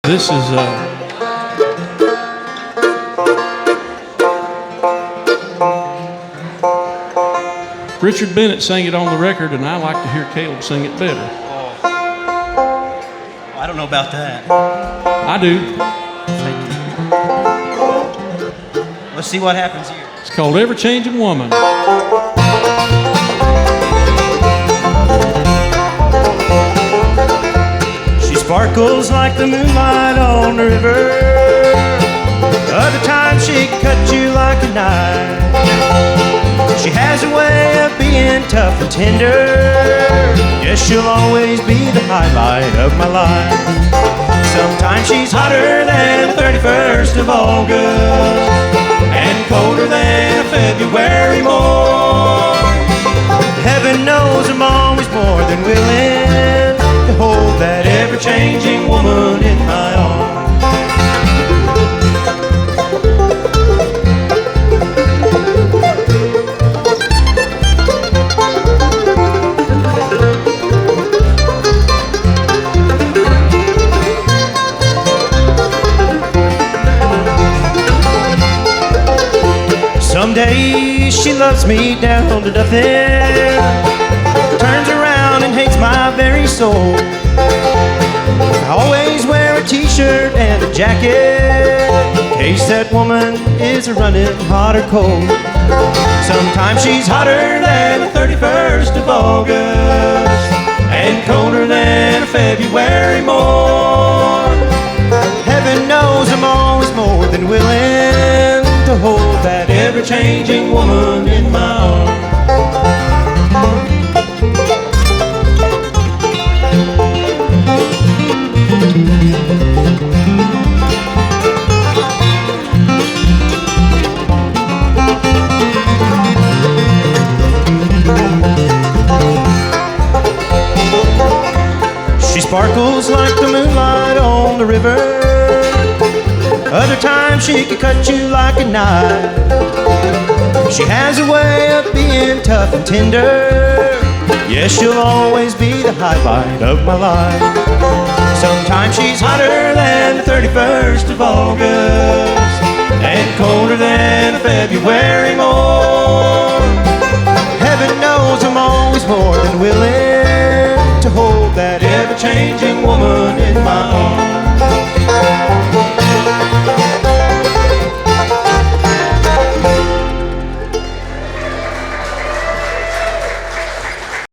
This is Richard Bennett sang it on the record, and I like to hear Caleb sing it better. I don't know about that. I do. Let's see what happens here. It's called Ever-Changing Woman. She sparkles like the moonlight on the river. Other times she can cut you like a knife. She has a way of being tough and tender. Yes, she'll always be the highlight of my life. Sometimes she's hotter than the 31st of August and colder than a February morn. Heaven knows I'm always more than willing to hold that ever-changing woman in my arms. Some days she loves me down to nothing, turns around and hates my very soul. I always wear a t-shirt and a jacket in case that woman is running hot or cold. Sometimes she's hotter than the 31st of August and colder than a February morn. Heaven knows I'm always more than willing to hold that ever-changing woman in my arms. She sparkles like the moonlight on the river. Other times she can cut you like a knife. She has a way of being tough and tender. Yes, she'll always be the highlight of my life. Sometimes she's hotter than the 31st of August and colder than a February morn. Heaven knows I'm always more than willing to hold that ever-changing woman in my arms.